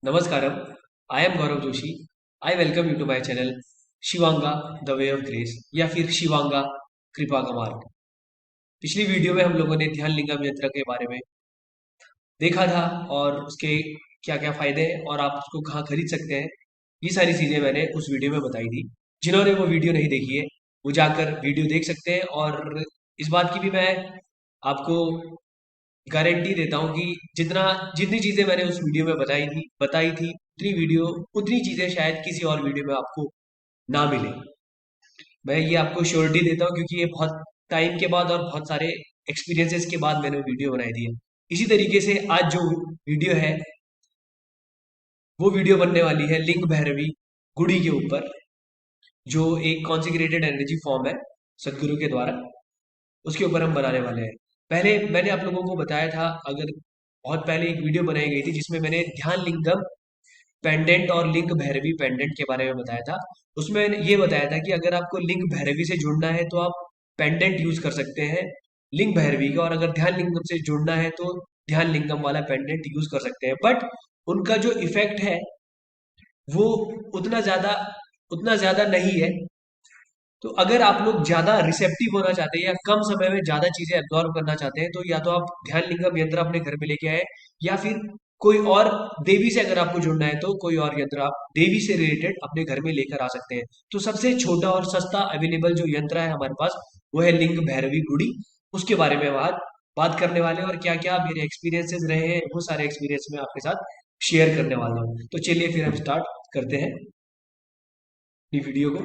Namaskaram. I am Gaurav Joshi. I welcome you to my channel Shivanga the way of grace या फिर शिवांगा कृपा का मार्ग। पिछली वीडियो में हम लोगों ने ध्यान लिंगम यंत्र के बारे में देखा था और उसके क्या क्या फायदे हैं और आप उसको कहाँ खरीद सकते हैं। ये सारी चीजें मैंने उस वीडियो में बताई थी। जिन्होंने वो वीडियो नहीं देखी है वो जाकर वीडियो देख सकते हैं। और इस बात की भी मैं आपको गारंटी देता हूँ कि जितना जितनी चीजें मैंने उस वीडियो में बताई थी उतनी चीजें शायद किसी और वीडियो में आपको ना मिले। मैं ये आपको श्योरिटी देता हूँ क्योंकि ये बहुत टाइम के बाद और बहुत सारे एक्सपीरियंसेस के बाद मैंने वीडियो बनाई थी है। इसी तरीके से आज जो वीडियो है वो वीडियो बनने वाली है लिंग भैरवी गुड़ी के ऊपर, जो एक कॉन्सिक्रेटेड एनर्जी फॉर्म है सदगुरु के द्वारा। उसके ऊपर हम बनाने वाले हैं। पहले मैंने आप लोगों को बताया था, अगर बहुत पहले एक वीडियो बनाई गई थी जिसमें मैंने ध्यान लिंगम पेंडेंट और लिंग भैरवी पेंडेंट के बारे में बताया था। उसमें ये बताया था कि अगर आपको लिंग भैरवी से जुड़ना है तो आप पेंडेंट यूज कर सकते हैं लिंग भैरवी का, और अगर ध्यान लिंगम से जुड़ना है तो ध्यान लिंगम वाला पेंडेंट यूज कर सकते हैं। बट उनका जो इफेक्ट है वो उतना ज्यादा उतना ज्यादा नहीं है। तो अगर आप लोग ज्यादा रिसेप्टिव होना चाहते हैं या कम समय में ज्यादा चीजें एब्जॉर्व करना चाहते हैं तो या तो आप ध्यान लिंगम यंत्र अपने घर में लेके आए, या फिर कोई और देवी से अगर आपको जुड़ना है तो कोई और यंत्र आप देवी से रिलेटेड अपने घर में लेकर आ सकते हैं। तो सबसे छोटा और सस्ता अवेलेबल जो यंत्र है हमारे पास वो है लिंग भैरवी गुड़ी। उसके बारे में आज बात करने वाले हैं और क्या क्या मेरे एक्सपीरियंसेस रहे हैं वो सारे एक्सपीरियंस मैं आपके साथ शेयर करने वाला हूँ। तो चलिए फिर हम स्टार्ट करते हैं अपनी वीडियो को।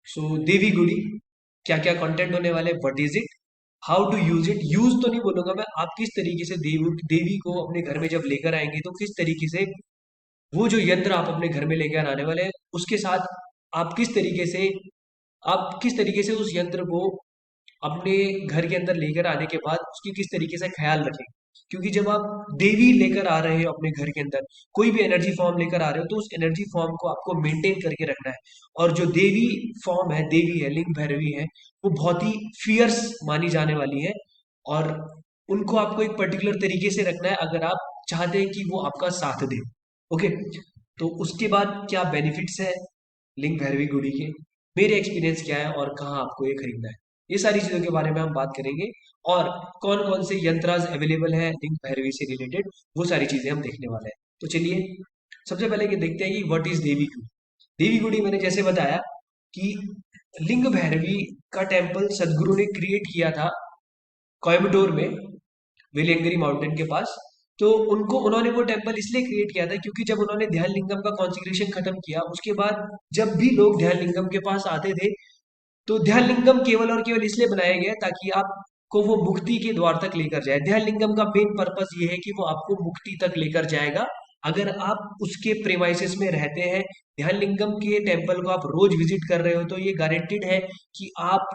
सो देवी गुड़ी, क्या क्या कंटेंट होने वाले, what is it, how to use it. Use तो नहीं बोलूंगा मैं, आप किस तरीके से देवी को अपने घर में जब लेकर आएंगे तो किस तरीके से वो जो यंत्र आप अपने घर में लेकर आने वाले हैं उसके साथ आप किस तरीके से उस यंत्र को अपने घर के अंदर लेकर आने के बाद उसकी किस तरीके से ख्याल रखें। क्योंकि जब आप देवी लेकर आ रहे हो अपने घर के अंदर, कोई भी एनर्जी फॉर्म लेकर आ रहे हो तो उस एनर्जी फॉर्म को आपको मेंटेन करके रखना है। और जो देवी फॉर्म है, देवी है, लिंग भैरवी है, वो बहुत ही फियर्स मानी जाने वाली है। और उनको आपको एक पर्टिकुलर तरीके से रखना है अगर आप चाहते हैं कि वो आपका साथ दे। ओके, तो उसके बाद क्या बेनिफिट्स है लिंग भैरवी गुड़ी के, मेरे एक्सपीरियंस क्या है और कहाँ आपको ये खरीदना है, ये सारी चीजों के बारे में हम बात करेंगे। और कौन कौन से यंत्राज अवेलेबल है लिंग भैरवी से रिलेटेड वो सारी चीजें हम देखने वाले हैं। तो चलिए सबसे पहले ये देखते हैं कि व्हाट इज देवी गुड़ी। देवी गुड़ी मैंने जैसे बताया कि लिंग भैरवी का टेम्पल सदगुरु ने क्रिएट किया था कोयम्बटूर में, वेलियंगरी माउंटेन के पास। तो उनको उन्होंने वो टेम्पल इसलिए क्रिएट किया था क्योंकि जब उन्होंने ध्यान लिंगम का कॉन्सिक्रेशन खत्म किया उसके बाद जब भी लोग ध्यान लिंगम के पास आते थे तो ध्यान लिंगम केवल और केवल इसलिए बनाया गया है ताकि आपको वो मुक्ति के द्वार तक लेकर जाए। ध्यान लिंगम का मेन पर्पस ये है कि वो आपको मुक्ति तक लेकर जाएगा अगर आप उसके प्रेमाइसिस में रहते हैं। ध्यान लिंगम के टेम्पल को आप रोज विजिट कर रहे हो तो ये गारंटेड है कि आप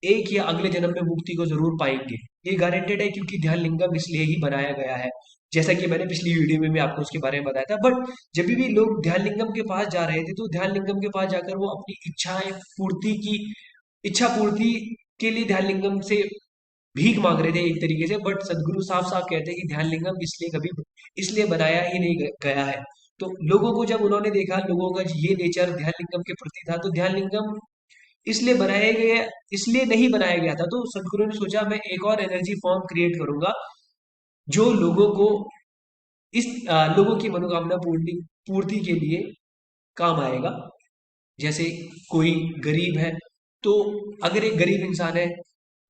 एक या अगले जन्म में मुक्ति को जरूर पाएंगे। ये गारंटेड है क्योंकि ध्यान लिंगम इसलिए ही बनाया गया है, जैसा कि मैंने पिछली वीडियो में भी आपको उसके बारे में बताया था। बट जब भी लोग ध्यान लिंगम के पास जा रहे थे तो ध्यान लिंगम के पास जाकर वो अपनी इच्छा पूर्ति के लिए ध्यान लिंगम से भीख मांग रहे थे एक तरीके से। बट सदगुरु साफ साफ कहते हैं कि ध्यान लिंगम इसलिए बनाया ही नहीं गया है। तो लोगों को जब उन्होंने देखा लोगों का ये नेचर ध्यान लिंगम के प्रति था तो ध्यान लिंगम इसलिए नहीं बनाया गया था। तो सदगुरु ने सोचा मैं एक और एनर्जी फॉर्म क्रिएट करूंगा जो लोगों की मनोकामना पूर्ति के लिए काम आएगा। जैसे कोई गरीब है तो अगर एक गरीब इंसान है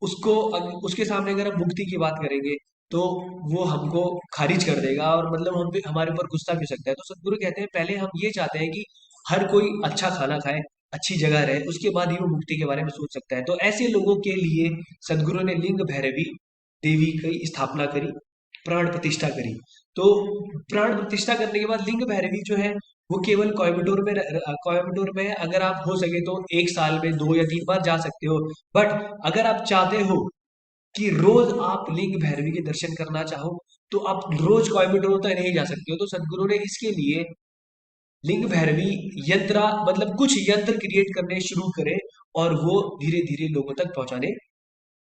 उसके सामने अगर हम मुक्ति की बात करेंगे तो वो हमको खारिज कर देगा और मतलब हम पे हमारे ऊपर गुस्सा भी हो सकता है। तो सदगुरु कहते हैं पहले हम ये चाहते हैं कि हर कोई अच्छा खाना खाए, अच्छी जगह रहे, उसके बाद ही वो मुक्ति के बारे में सोच सकता है। तो ऐसे लोगों के लिए सदगुरु ने लिंग भैरवी देवी की स्थापना करी, प्राण प्रतिष्ठा करी। तो प्राण प्रतिष्ठा करने के बाद लिंग भैरवी जो है वो केवल कोयम्बटूर में अगर आप हो सके तो एक साल में 2 या 3 बार जा सकते हो। बट अगर आप चाहते हो कि रोज आप लिंग भैरवी के दर्शन करना चाहो तो आप रोज कोयम्बटूर तक नहीं जा सकते हो। तो सदगुरु ने इसके लिए लिंग भैरवी मतलब कुछ यंत्र क्रिएट करने शुरू करे और वो धीरे धीरे लोगों तक पहुंचाने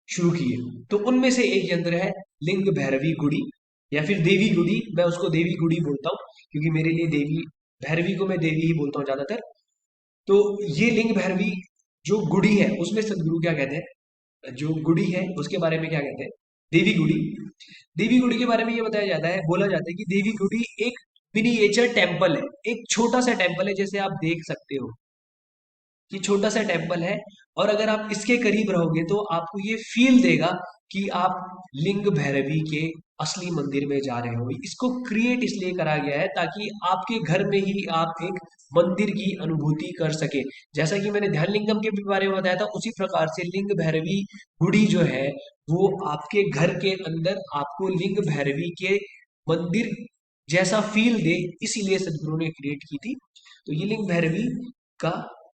शुरू किए। तो उनमें से एक यंत्र है लिंग भैरवी गुड़ी। या फिर देवी गुड़ी, मैं उसको देवी गुड़ी बोलता हूँ क्योंकि मेरे लिए देवी भैरवी को मैं देवी ही बोलता हूँ ज्यादातर। तो ये लिंग भैरवी जो गुड़ी है उसमें सदगुरु क्या कहते हैं, जो गुड़ी है उसके बारे में क्या कहते हैं, देवी गुड़ी। देवी गुड़ी के बारे में ये बताया जाता है, बोला जाता है कि देवी गुड़ी एक मिनिएचर टेम्पल है, एक छोटा सा टेम्पल है, जैसे आप देख सकते हो कि छोटा सा टेम्पल है। और अगर आप इसके करीब रहोगे तो आपको ये फील देगा कि आप लिंग भैरवी के असली मंदिर में जा रहे हो। इसको क्रिएट इसलिए करा गया है ताकि आपके घर में ही आप एक मंदिर की अनुभूति कर सके। जैसा कि मैंने ध्यान लिंगम के भी बारे में बताया था, उसी प्रकार से लिंग भैरवी गुड़ी जो है वो आपके घर के अंदर आपको लिंग भैरवी के मंदिर जैसा फील दे, इसीलिए सदगुरु ने क्रिएट की थी। तो ये लिंग भैरवी का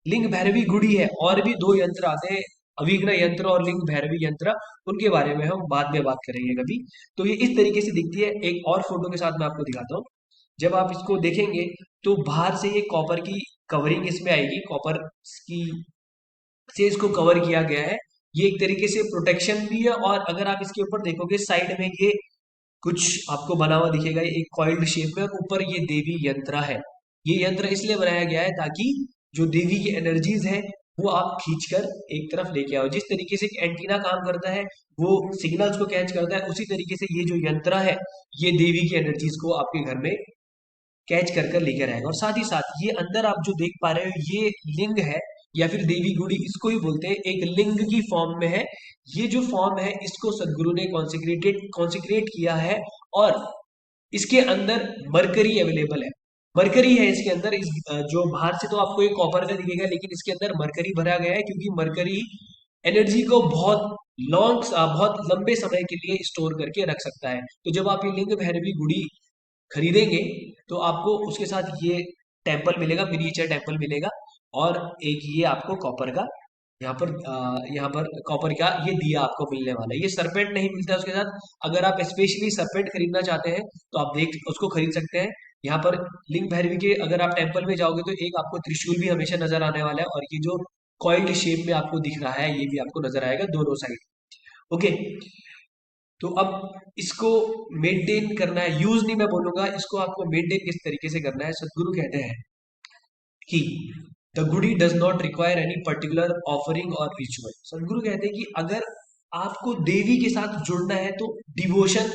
लिंग भैरवी गुड़ी है। और भी दो यंत्र आते हैं, अविघ्न यंत्र और लिंग भैरवी यंत्र, उनके बारे में हम बाद में बात करेंगे कभी। तो ये इस तरीके से दिखती है। एक और फोटो के साथ मैं आपको दिखाता हूँ। जब आप इसको देखेंगे तो बाहर से ये कॉपर की कवरिंग इसमें आएगी, कॉपर की से इसको कवर किया गया है। ये एक तरीके से प्रोटेक्शन भी है। और अगर आप इसके ऊपर देखोगे साइड में ये कुछ आपको बना हुआ दिखेगा, एक कॉइल्ड शेप में, और ऊपर ये देवी यंत्र है। ये यंत्र इसलिए बनाया गया है ताकि जो देवी की एनर्जीज है वो आप खींचकर एक तरफ लेके आओ। जिस तरीके से एंटीना काम करता है, वो सिग्नल्स को कैच करता है, उसी तरीके से ये जो यंत्र है ये देवी की एनर्जीज को आपके घर में कैच कर कर लेकर आएगा। और साथ ही साथ ये अंदर आप जो देख पा रहे हो ये लिंग है या फिर देवी गुड़ी, इसको ही बोलते हैं, एक लिंग की फॉर्म में है। ये जो फॉर्म है इसको सदगुरु ने कॉन्सिक्रेट किया है। और इसके अंदर मरकरी अवेलेबल है, मरकरी है इसके अंदर। जो बाहर से तो आपको एक कॉपर का दिखेगा, लेकिन इसके अंदर मरकरी भरा गया है क्योंकि मरकरी एनर्जी को बहुत लंबे समय के लिए स्टोर करके रख सकता है। तो जब आप ये लिंग भैरवी गुड़ी खरीदेंगे तो आपको उसके साथ ये टेम्पल मिलेगा, मिनिएचर टेम्पल मिलेगा। और एक ये आपको कॉपर का यहाँ पर कॉपर का ये दिया आपको मिलने वाला है। ये सरपेंट नहीं मिलता है उसके साथ। अगर आप स्पेशली सरपेंट खरीदना चाहते हैं तो आप देख उसको खरीद सकते हैं। यहाँ पर लिंग भैरवी के अगर आप टेम्पल में जाओगे तो एक आपको त्रिशूल भी हमेशा नजर आने वाला है, और ये जो कॉइल्ड शेप में आपको दिख रहा है ये भी आपको नजर आएगा दोनों साइड। ओके, तो अब इसको मेंटेन करना है, यूज नहीं मैं बोलूंगा, इसको आपको मेंटेन किस तरीके से करना है। सदगुरु कहते हैं कि the goody does not require any particular offering और रिचुअल। सदगुरु कहते हैं कि अगर आपको देवी के साथ जुड़ना है तो डिवोशन,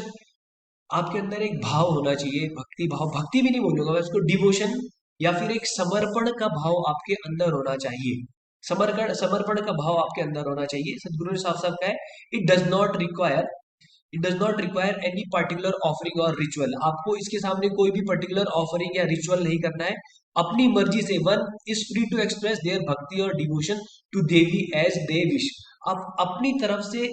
आपके अंदर एक भाव होना चाहिए, भक्ति भाव, भक्ति भी नहीं बोलूंगा मैं इसको, डिवोशन या फिर एक समर्पण का भाव आपके अंदर होना चाहिए। समर्पण समर्पण का भाव आपके अंदर होना चाहिए। सदगुरु ने साफ साफ कहा है it does not require any particular offering और रिचुअल। आपको इसके सामने कोई भी पर्टिकुलर ऑफरिंग या रिचुअल नहीं करना है। अपनी मर्जी से one is free to express their bhakti और devotion to Devi as they wish. आप अपनी तरफ से,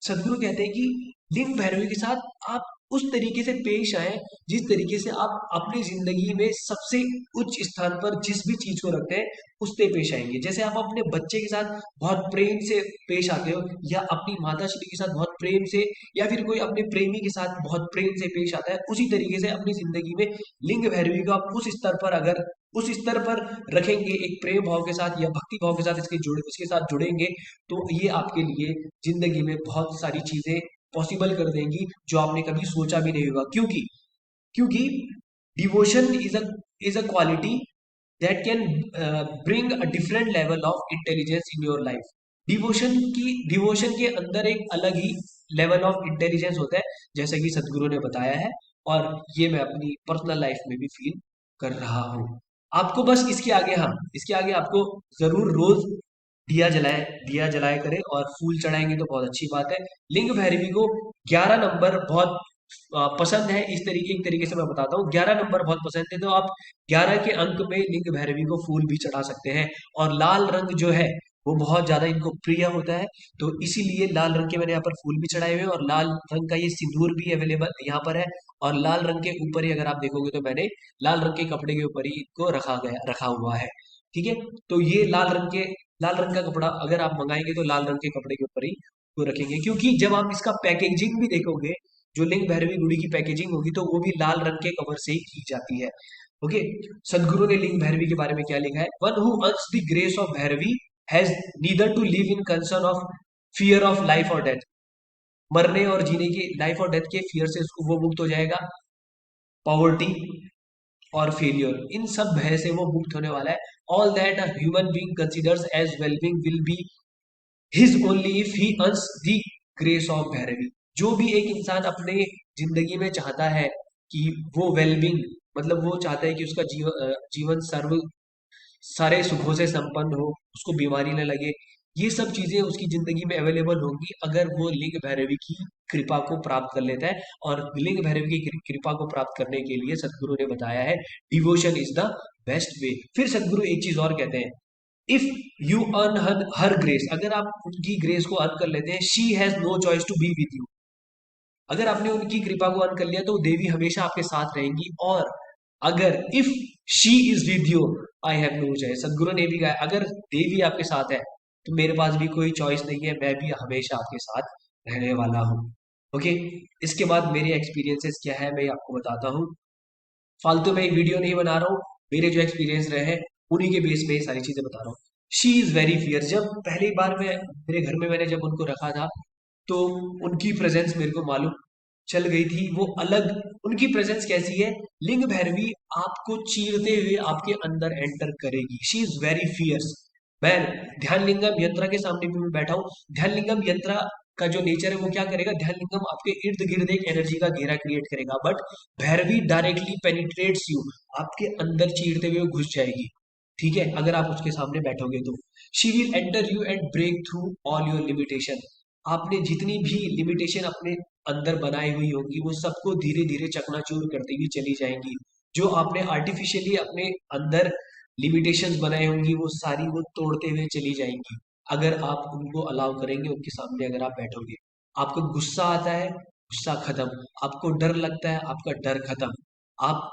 सदगुरु कहते हैं कि लिंग भैरवी के साथ आप उस तरीके से पेश आए जिस तरीके से आप अपनी जिंदगी में सबसे उच्च स्थान पर जिस भी चीज को रखते हैं उससे पेश आएंगे। जैसे आप अपने बच्चे के साथ बहुत प्रेम से पेश आते हो, या अपनी माता श्री के साथ बहुत प्रेम से, या फिर कोई अपने प्रेमी के साथ बहुत प्रेम से पेश आता है, उसी तरीके से अपनी जिंदगी में लिंग भैरवी को आप उस स्तर पर, अगर उस स्तर पर रखेंगे, एक प्रेम भाव के साथ या भक्ति भाव के साथ इसके साथ जुड़ेंगे, तो ये आपके लिए जिंदगी में बहुत सारी चीजें पॉसिबल कर देंगी जो आपने कभी सोचा भी नहीं होगा। क्योंकि क्योंकि devotion is a quality that can bring a different level of intelligence in your life. Devotion के अंदर एक अलग ही लेवल ऑफ इंटेलिजेंस होता है, जैसे कि सदगुरु ने बताया है। और ये मैं अपनी पर्सनल लाइफ में भी फील कर रहा हूँ। आपको बस इसके आगे, हाँ, इसके आगे आपको जरूर रोज दिया जलाया करें, और फूल चढ़ाएंगे तो बहुत अच्छी बात है। लिंग भैरवी को 11 नंबर बहुत पसंद है। इस तरीके एक तरीके से मैं बताता हूँ, 11 नंबर बहुत पसंद है, तो आप 11 के अंक में लिंग भैरवी को फूल भी चढ़ा सकते हैं। और लाल रंग जो है वो बहुत ज्यादा इनको प्रिय होता है, तो इसीलिए लाल रंग के मैंने यहाँ पर फूल भी चढ़ाए हुए हैं। और लाल रंग का ये सिंदूर भी अवेलेबल यहाँ पर है। और लाल रंग के ऊपर ही अगर आप देखोगे तो मैंने लाल रंग के कपड़े के ऊपर ही इनको रखा हुआ है। ठीक है, तो ये लाल रंग का कपड़ा अगर आप मंगाएंगे तो लाल रंग के कपड़े के ऊपर ही वो रखेंगे, क्योंकि जब आप इसका पैकेजिंग भी देखोगे, जो लिंग भैरवी गुड़ी की पैकेजिंग होगी तो वो भी लाल रंग के कवर से ही की जाती है। ओके, सदगुरु ने लिंग भैरवी के बारे में क्या लिखा है? One who earns the grace of Bhairavi has neither to live in concern of fear of life और डेथ। मरने और जीने के, लाइफ और डेथ के फियर से उसको वो मुक्त हो जाएगा। पॉवर्टी और फेलियर, इन सब भय से वो मुक्त होने वाला है। All that a human being considers as wellbeing will be his only if he earns the grace of Bhairavi. जो भी एक इंसान अपने जिंदगी में चाहता है कि वो वेलबींग, मतलब वो चाहता है कि उसका जीवन सर्व सारे सुखों से संपन्न हो, उसको बीमारी न लगे, ये सब चीजें उसकी जिंदगी में अवेलेबल होंगी अगर वो लिंग भैरवी की कृपा को प्राप्त कर लेता है। और लिंग भैरवी की कृपा को प्राप्त करने के लिए सदगुरु ने बताया है devotion is the best way. फिर सदगुरु एक चीज और कहते हैं, if you earn her grace, अगर आप उनकी ग्रेस को अर्न कर लेते हैं, she has no choice to be with you. अगर आपने उनकी कृपा को अर्न कर लिया तो देवी हमेशा आपके साथ रहेंगी। और अगर if she is with you I have no choice, Sadhguru ने भी कहा अगर देवी आपके साथ है तो मेरे पास भी कोई चॉइस नहीं है, मैं भी हमेशा आपके साथ रहने वाला हूँ। ओके, इसके बाद मेरे एक्सपीरियंसेस क्या है मैं आपको बताता हूँ। फालतू में एक वीडियो नहीं बना रहा हूँ, मेरे जो एक्सपीरियंस रहे हैं उन्हीं के बेस में ये सारी चीजें बता रहा हूँ। शी इज वेरी फियर, जब पहली बार मैं मेरे घर में मैंने जब उनको रखा था तो उनकी प्रेजेंस मेरे को मालूम चल गई थी, वो अलग। उनकी प्रेजेंस कैसी है, लिंग भैरवी आपको चीरते हुए आपके अंदर एंटर करेगी। She is very fierce. मैं ध्यान लिंगम यंत्रा के सामने भी मैं बैठा हूँ, ध्यान लिंगम यंत्रा का जो नेचर है वो क्या करेगा, ध्यान लिंगम आपके इर्द गिर्द एक एनर्जी का घेरा क्रिएट करेगा, but Bhairavi directly penetrates you, आपके अंदर चीरते हुए घुस जाएगी। ठीक है, अगर आप उसके सामने बैठोगे तो she will enter you and break through all your limitation. आपने जितनी भी लिमिटेशन अपने अंदर बनाई हुई होगी वो सबको धीरे धीरे चकनाचूर करती हुई चली जाएंगी। जो आपने आर्टिफिशियली अपने अंदर लिमिटेशंस बनाई होंगी वो सारी वो तोड़ते हुए चली जाएंगी, अगर आप उनको अलाउ करेंगे, उनके सामने अगर आप बैठोगे। आपको गुस्सा आता है, गुस्सा खत्म। आपको डर लगता है, आपका डर खत्म। आप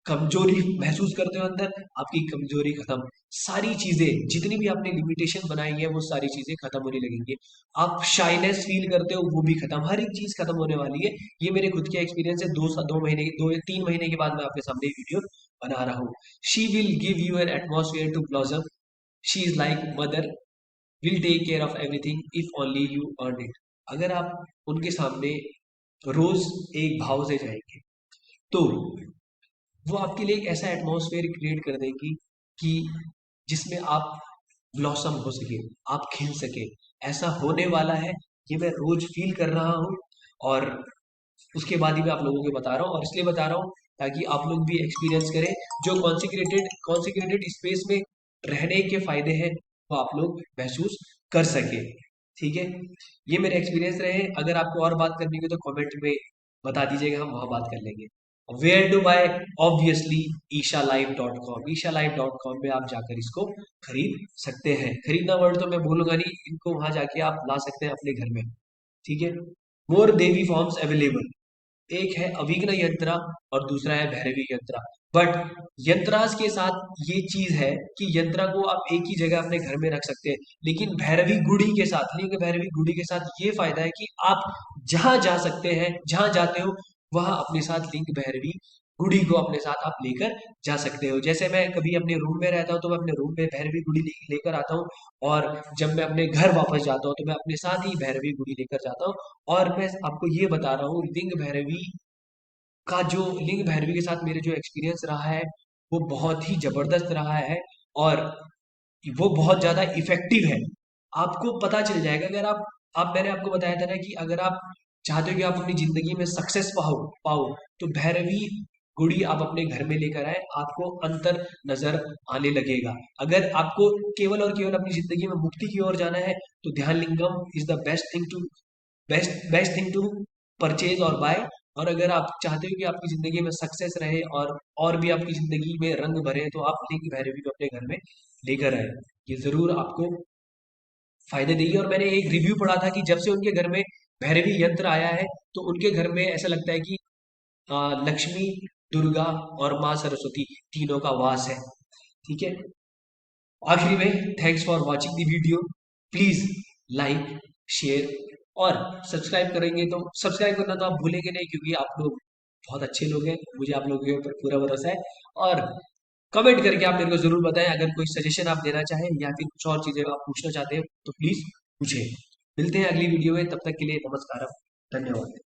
कमजोरी महसूस करते हो अंदर, आपकी कमजोरी खत्म। सारी चीजें जितनी भी आपने लिमिटेशन बनाई है वो सारी चीजें खत्म होने लगेंगी। आप शाइनेस फील करते हो वो भी खत्म, हर एक चीज खत्म होने वाली है। ये मेरे खुद के एक्सपीरियंस है, 2 महीने 2 या 3 महीने के बाद मैं आपके सामने वीडियो बना रहा हूँ। She will give you an atmosphere to blossom, she is like mother, will take care of everything if only you earn it. अगर आप उनके सामने रोज एक भाव से जाएंगे तो वो आपके लिए एक ऐसा एटमॉस्फेयर क्रिएट कर देगी कि जिसमें आप ब्लॉसम हो सके, आप खिल सके। ऐसा होने वाला है, ये मैं रोज फील कर रहा हूँ। और उसके बाद ही मैं आप लोगों को बता रहा हूँ, और इसलिए बता रहा हूँ ताकि आप लोग भी एक्सपीरियंस करें। जो कॉन्सिक्रेटेड स्पेस में रहने के फायदे हैं वो आप लोग महसूस कर सके। ठीक है, ये मेरे एक्सपीरियंस रहे। अगर आपको और बात करनी हो तो कमेंट में बता दीजिएगा, हम वहाँ बात कर लेंगे। Where to bye, obviously ishalive.com, ishalive.com में आप जाकर इसको खरीद सकते हैं। खरीदना वर्ड तो मैं बोलूंगा नहीं, इनको वहां जाके आप ला सकते हैं अपने घर में। ठीक है, मोर देवी फॉर्म्स अवेलेबल, एक है अभिघ्न यंत्रा और दूसरा है भैरवी यंत्रा। बट यंत्रास के साथ ये चीज है कि यंत्रा को आप एक ही जगह अपने घर में रख सकते हैं, लेकिन भैरवी गुड़ी के साथ, लिंग भैरवी गुड़ी के साथ ये फायदा है कि आप जहां जा सकते हैं, जहां जाते हो वहां अपने साथ लिंग भैरवी गुड़ी को अपने साथ आप लेकर जा सकते हो। जैसे मैं कभी अपने रूम में रहता हूँ तो मैं अपने रूम में भैरवी गुड़ी लेकर आता हूँ, और जब मैं अपने घर वापस जाता हूँ तो मैं अपने साथ ही भैरवी गुड़ी लेकर जाता हूँ। और मैं आपको ये बता रहा हूँ, लिंग भैरवी के साथ मेरे जो एक्सपीरियंस रहा है वो बहुत ही जबरदस्त रहा है, और वो बहुत ज्यादा इफेक्टिव है। आपको पता चल जाएगा अगर आप मैंने आपको बताया था ना कि अगर आप चाहते हो कि आप अपनी जिंदगी में सक्सेस पाओ पाओ तो भैरवी गुड़ी आप अपने घर में लेकर आए, आपको अंतर नजर आने लगेगा। अगर आपको केवल और केवल अपनी जिंदगी में मुक्ति की ओर जाना है तो Dhyana Lingam is the best thing to purchase और बाय। और अगर आप चाहते हो कि आपकी जिंदगी में सक्सेस रहे और भी आपकी जिंदगी में रंग भरे तो आप लिंग भैरवी को अपने घर में लेकर आए, ये जरूर आपको फायदे देगी। और मैंने एक रिव्यू पढ़ा था कि जब से उनके घर में भैरवी यंत्र आया है तो उनके घर में ऐसा लगता है कि लक्ष्मी, दुर्गा और माँ सरस्वती तीनों का वास है। ठीक है, आखिरी में thanks for watching the video. Please like, share और सब्सक्राइब करेंगे तो सब्सक्राइब करना तो आप भूलेंगे नहीं, क्योंकि आप लोग बहुत अच्छे लोग हैं, मुझे आप लोगों के ऊपर पूरा भरोसा है। और कमेंट करके आप मेरे को जरूर बताएं, अगर कोई सजेशन आप देना चाहें या फिर कुछ और चीजें आप पूछना चाहते हैं तो प्लीज पूछें। मिलते हैं अगली वीडियो में, तब तक के लिए नमस्कार। धन्यवाद।